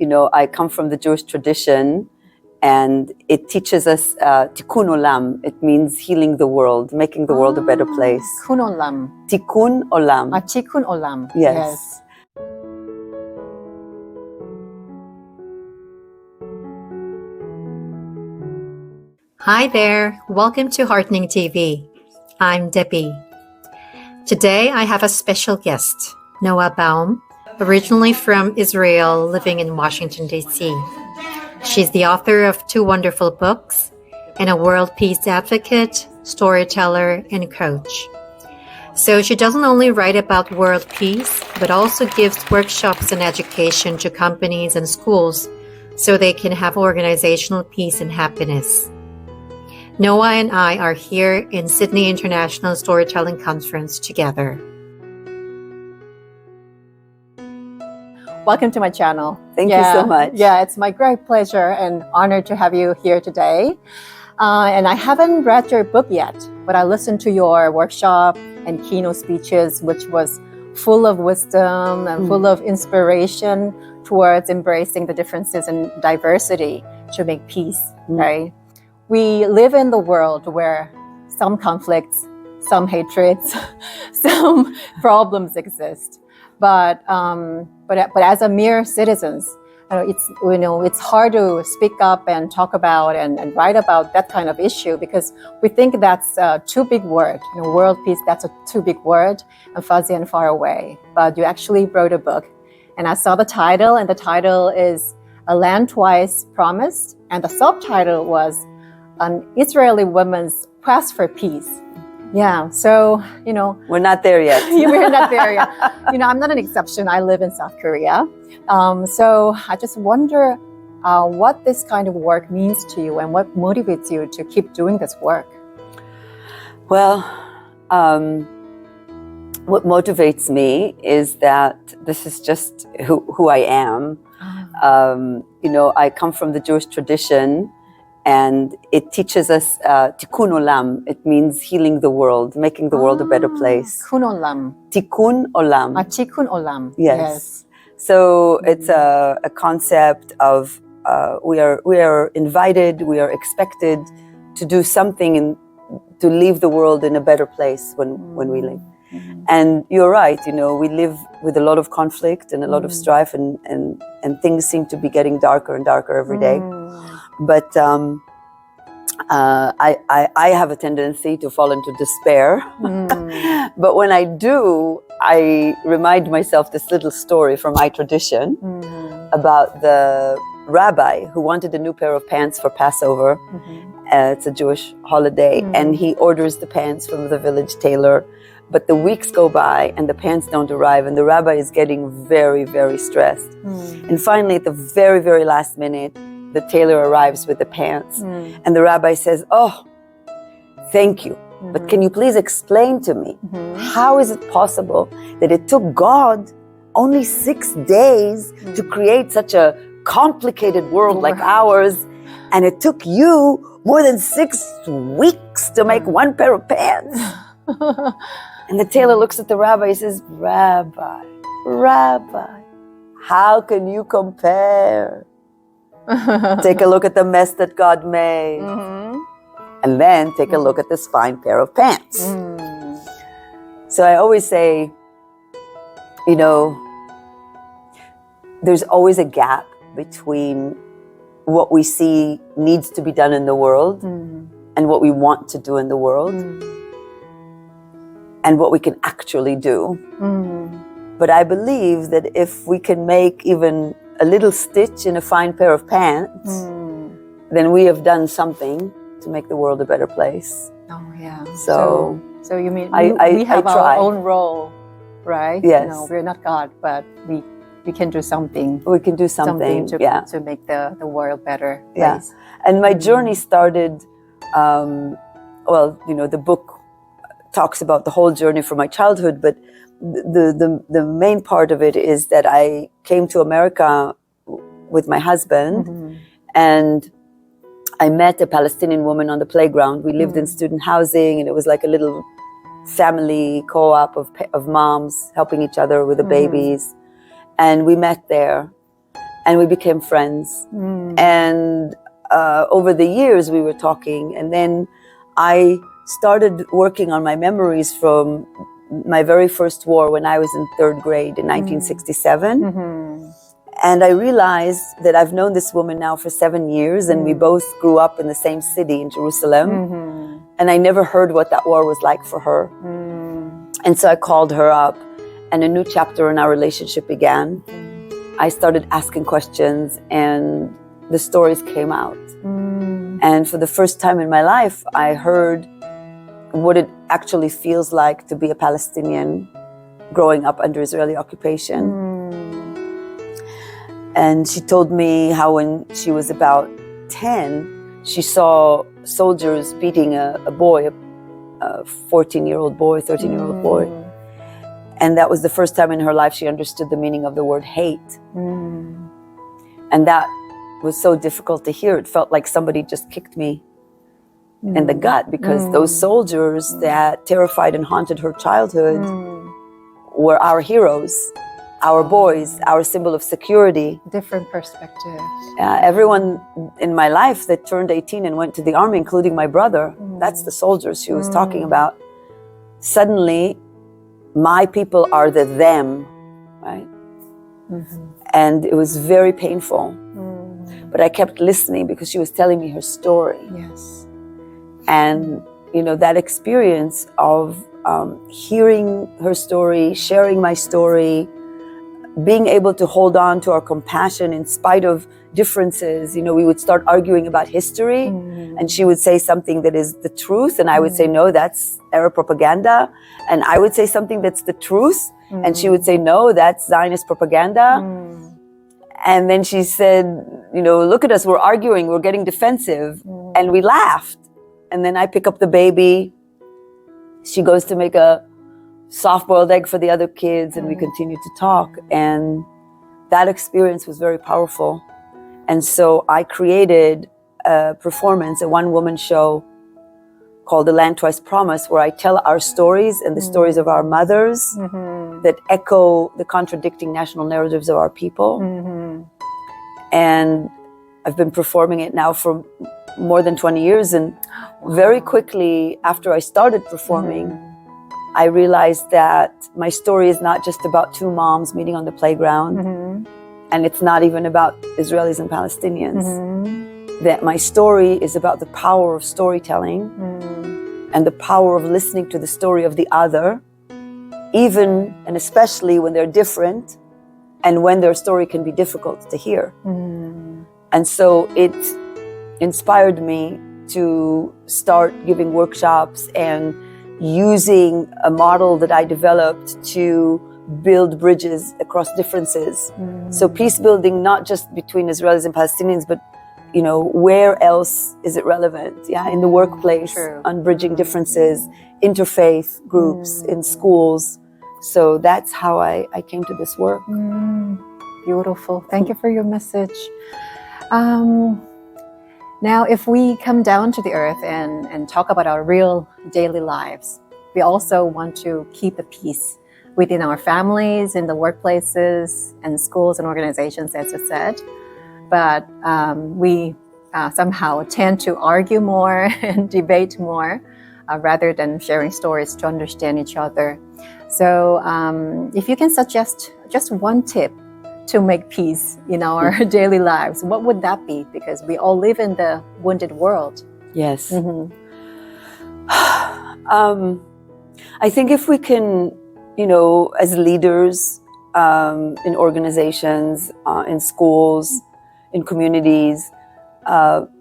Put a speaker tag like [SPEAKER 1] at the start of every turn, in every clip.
[SPEAKER 1] I come from the Jewish tradition, and it teaches us tikkun olam. It means healing the world, making the world a better place.
[SPEAKER 2] Tikkun olam.
[SPEAKER 1] Tikkun olam.
[SPEAKER 2] Tikkun olam.
[SPEAKER 1] Yes.
[SPEAKER 3] Hi there, welcome to Heartening TV. I'm Debbie. Today I have a special guest, Noa Baum, originally from Israel, living in Washington, D.C. She's the author of 2 wonderful books and a world peace advocate, storyteller, and coach. So she doesn't only write about world peace, but also gives workshops and education to companies and schools so they can have organizational peace and happiness. Noa and I are here in Sydney International Storytelling Conference together.
[SPEAKER 2] Welcome to my channel.
[SPEAKER 1] Thank you so much.
[SPEAKER 2] Yeah, it's my great pleasure and honor to have you here today. And I haven't read your book yet, but I listened to your workshop and keynote speeches, which was full of wisdom and full of inspiration towards embracing the differences and diversity to make peace, right? We live in the world where some conflicts, some hatreds, some problems exist. But as a mere citizens, it's hard to speak up and talk about and write about that kind of issue because we think that's a too big word. World peace, that's a too big word and fuzzy and far away. But you actually wrote a book, and I saw the title, and the title is "A Land Twice Promised," and the subtitle was "An Israeli Woman's Quest for Peace." Yeah, so,
[SPEAKER 1] We're not there yet.
[SPEAKER 2] We're not there yet. I'm not an exception. I live in South Korea. So I just wonder what this kind of work means to you and what motivates you to keep doing this work.
[SPEAKER 1] Well, what motivates me is that this is just who I am. I come from the Jewish tradition, and it teaches us tikkun olam. It means healing the world, making the world a better place.
[SPEAKER 2] Tikkun olam.
[SPEAKER 1] Tikkun olam.
[SPEAKER 2] Tikkun olam.
[SPEAKER 1] Yes. So it's a concept of we are invited, we are expected to do something and to leave the world in a better place when we live. And you're right, we live with a lot of conflict and a lot of strife, and things seem to be getting darker and darker every day. But I have a tendency to fall into despair. But when I do, I remind myself this little story from my tradition about the rabbi who wanted a new pair of pants for Passover. It's a Jewish holiday, and he orders the pants from the village tailor. But the weeks go by and the pants don't arrive, and the rabbi is getting very, very stressed. And finally, at the very, very last minute, the tailor arrives with the pants. And the rabbi says, "Oh, thank you. But can you please explain to me, how is it possible that it took God only 6 days to create such a complicated world like ours, and it took you more than 6 weeks to make one pair of pants?" And the tailor looks at the rabbi and says, Rabbi, how can you compare? Take a look at the mess that God made. And then take a look at this fine pair of pants. So I always say, there's always a gap between what we see needs to be done in the world and what we want to do in the world and what we can actually do. But I believe that if we can make even a little stitch in a fine pair of pants, then we have done something to make the world a better place.
[SPEAKER 2] Oh, yeah.
[SPEAKER 1] So
[SPEAKER 2] you mean
[SPEAKER 1] we
[SPEAKER 2] have
[SPEAKER 1] I
[SPEAKER 2] our
[SPEAKER 1] try.
[SPEAKER 2] own role, right?
[SPEAKER 1] Yes.
[SPEAKER 2] We're not God, but we can do something.
[SPEAKER 1] We can do something
[SPEAKER 2] to make the world better place.
[SPEAKER 1] Yeah. And my journey started, the book talks about the whole journey from my childhood, but the main part of it is that I came to America with my husband, and I met a Palestinian woman on the playground. We lived in student housing, and it was like a little family co-op of moms helping each other with the babies. And we met there. and we became friends. And over the years we were talking, and then I started working on my memories from my very first war when I was in third grade in 1967. And I realized that I've known this woman now for 7 years, and we both grew up in the same city in Jerusalem. And I never heard what that war was like for her. And so I called her up, and a new chapter in our relationship began. I started asking questions, and the stories came out. And for the first time in my life, I heard what it actually feels like to be a Palestinian growing up under Israeli occupation. And she told me how when she was about 10, she saw soldiers beating a boy, a 14-year-old boy, 13-year-old boy. And that was the first time in her life she understood the meaning of the word hate. And that was so difficult to hear. It felt like somebody just kicked me in the gut, because those soldiers that terrified and haunted her childhood were our heroes, our boys, our symbol of security.
[SPEAKER 2] Different perspective.
[SPEAKER 1] Everyone in my life that turned 18 and went to the army, including my brother, that's the soldiers she was talking about. Suddenly, my people are the them, right? And it was very painful. But I kept listening because she was telling me her story.
[SPEAKER 2] Yes.
[SPEAKER 1] And, you know, that experience of hearing her story, sharing my story, being able to hold on to our compassion in spite of differences. You know, we would start arguing about history, and she would say something that is the truth, and I would say, no, that's Arab propaganda. And I would say something that's the truth, and she would say, no, that's Zionist propaganda. And then she said, you know, look at us, we're arguing, we're getting defensive. And we laughed. And then I pick up the baby. She goes to make a soft-boiled egg for the other kids, and we continue to talk. And that experience was very powerful. And so I created a performance, a one-woman show called The Land Twice Promised, where I tell our stories and the stories of our mothers that echo the contradicting national narratives of our people. And I've been performing it now for more than 20 years. And very quickly after I started performing, I realized that my story is not just about two moms meeting on the playground, and it's not even about Israelis and Palestinians. That my story is about the power of storytelling and the power of listening to the story of the other, even and especially when they're different and when their story can be difficult to hear. And so it inspired me to start giving workshops and using a model that I developed to build bridges across differences. So peace building, not just between Israelis and Palestinians, but you know, where else is it relevant? Yeah, in the workplace, on bridging differences, interfaith groups, in schools. So that's how I came to this work.
[SPEAKER 2] Beautiful. Thank you for your message. Now, if we come down to the earth and talk about our real daily lives, we also want to keep the peace within our families, in the workplaces, and schools and organizations, as you said. But we somehow tend to argue more and debate more rather than sharing stories to understand each other. So if you can suggest just one tip to make peace in our daily lives, what would that be? Because we all live in the wounded world.
[SPEAKER 1] Yes. I think if we can, you know, as leaders in organizations, in schools, in communities,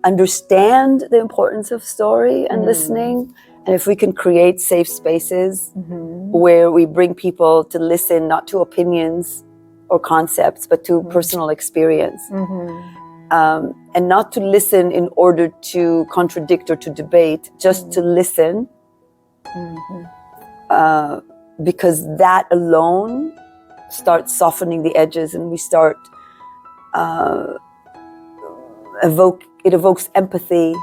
[SPEAKER 1] understand the importance of story and listening. And if we can create safe spaces where we bring people to listen, not to opinions or concepts, but to personal experience. And not to listen in order to contradict or to debate, just to listen. Because that alone starts softening the edges, and we start it evokes empathy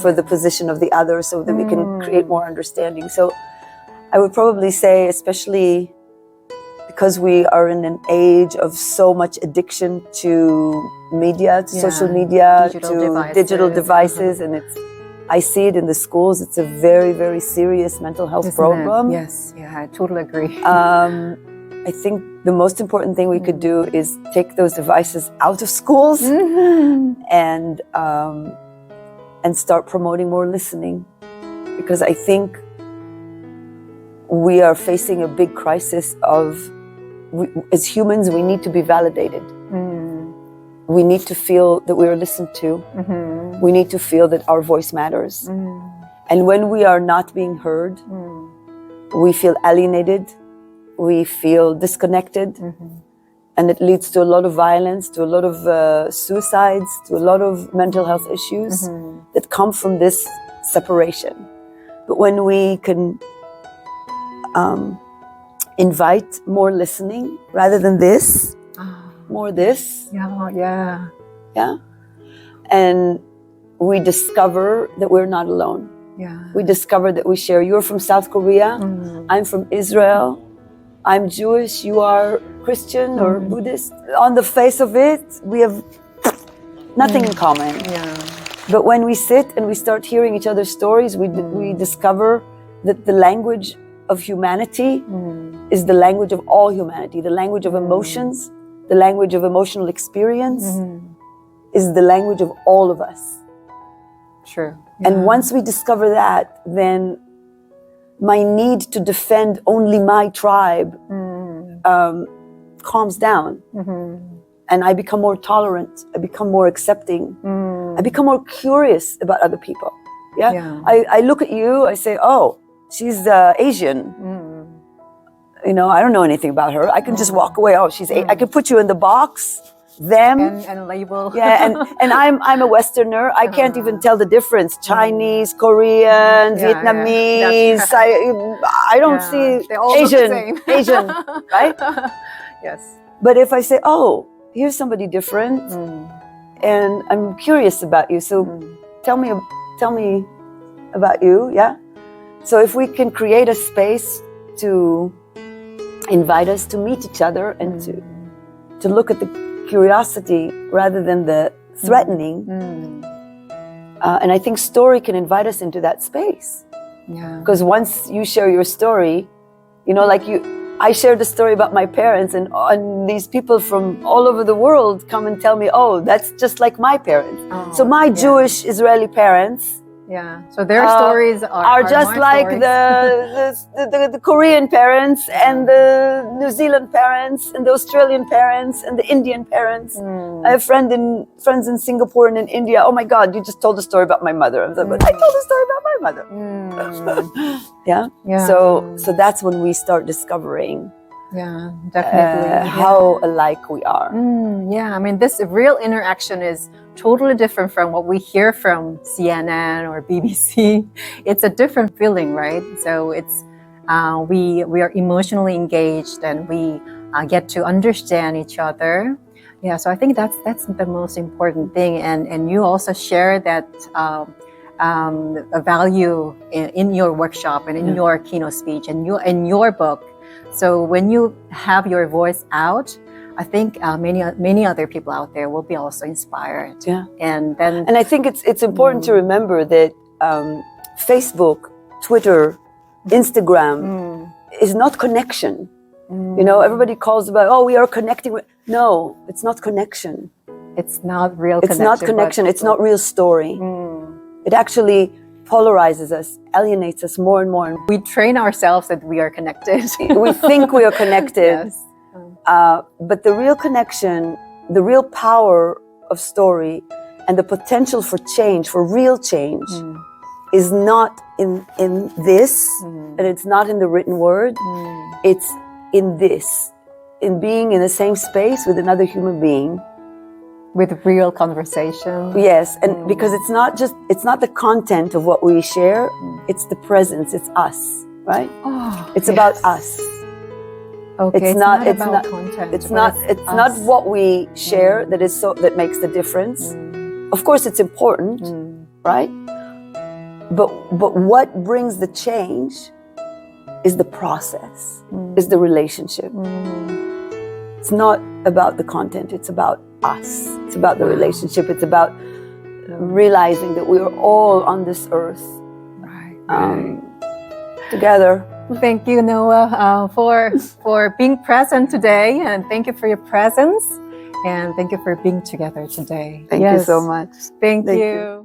[SPEAKER 1] for the position of the other, so that we can create more understanding. So I would probably say, especially because we are in an age of so much addiction to media, to social media, digital devices, and I see it in the schools. It's a very, very serious mental health problem.
[SPEAKER 2] Yes, I totally agree.
[SPEAKER 1] I think the most important thing we could do is take those devices out of schools and start promoting more listening, because I think we are facing a big crisis of, as humans, we need to be validated. We need to feel that we are listened to. We need to feel that our voice matters. And when we are not being heard, we feel alienated, we feel disconnected, and it leads to a lot of violence, to a lot of suicides, to a lot of mental health issues that come from this separation. But when we can invite more listening rather than this, more this.
[SPEAKER 2] Yeah.
[SPEAKER 1] And we discover that we're not alone.
[SPEAKER 2] Yeah.
[SPEAKER 1] We discover that we share. You're from South Korea. I'm from Israel. I'm Jewish. You are Christian or Buddhist. On the face of it, we have nothing in common.
[SPEAKER 2] Yeah.
[SPEAKER 1] But when we sit and we start hearing each other's stories, we discover that the language of humanity is the language of all humanity. The language of emotions, the language of emotional experience is the language of all of us.
[SPEAKER 2] True.
[SPEAKER 1] And once we discover that, then my need to defend only my tribe calms down. And I become more tolerant. I become more accepting. I become more curious about other people. I look at you, I say, oh, she's Asian. You know, I don't know anything about her. I can just walk away. Oh, she's I can put you in the box, them,
[SPEAKER 2] and label.
[SPEAKER 1] and I'm a Westerner. I can't even tell the difference. Chinese, Korean, Vietnamese. I don't see
[SPEAKER 2] they all
[SPEAKER 1] Asian,
[SPEAKER 2] look the same.
[SPEAKER 1] Asian, right?
[SPEAKER 2] Yes.
[SPEAKER 1] But if I say, oh, here's somebody different, and I'm curious about you, so tell me about you, yeah. So if we can create a space to invite us to meet each other and to look at the curiosity rather than the threatening, and I think story can invite us into that space.
[SPEAKER 2] Yeah.
[SPEAKER 1] Because once you share your story, you know, like I shared a story about my parents, and these people from all over the world come and tell me, oh, that's just like my parents. So my Jewish Israeli parents,
[SPEAKER 2] so their stories are
[SPEAKER 1] just
[SPEAKER 2] my
[SPEAKER 1] like
[SPEAKER 2] stories.
[SPEAKER 1] the Korean parents and the New Zealand parents and the Australian parents and the Indian parents. I have friends in Singapore and in India. Oh my God, you just told a story about my mother. I was like, I told a story about my mother. So that's when we start discovering
[SPEAKER 2] Definitely
[SPEAKER 1] how alike we are.
[SPEAKER 2] I mean, this real interaction is totally different from what we hear from CNN or BBC. It's a different feeling, right? So it's we are emotionally engaged, and we get to understand each other. So I think that's the most important thing. And you also share that a value in your workshop and in your keynote speech and in your book. So when you have your voice out, I think many other people out there will be also inspired. And
[SPEAKER 1] I think it's important to remember that Facebook, Twitter, Instagram is not connection. You know, everybody calls about, oh, we are connecting. No, it's not connection.
[SPEAKER 2] It's not real
[SPEAKER 1] connection. It's not connection. It's not real story. It actually polarizes us, alienates us more and more.
[SPEAKER 2] We train ourselves that we are connected.
[SPEAKER 1] We think we are connected. But the real connection, the real power of story and the potential for change, for real change, is not in this, and it's not in the written word. It's in this, in being in the same space with another human being.
[SPEAKER 2] With real conversation.
[SPEAKER 1] Yes, and because it's not the content of what we share, it's the presence, it's us, right? It's about us.
[SPEAKER 2] Okay, it's not about content.
[SPEAKER 1] It's not what we share that makes the difference. Of course it's important, right? But what brings the change is the process, is the relationship. It's not about the content, it's about us. It's about the relationship. It's about realizing that we are all on this earth together.
[SPEAKER 2] Thank you, Noah, for being present today, and thank you for your presence, and thank you for being together today.
[SPEAKER 1] Thank you so much.
[SPEAKER 2] Thank
[SPEAKER 1] Thank
[SPEAKER 2] you.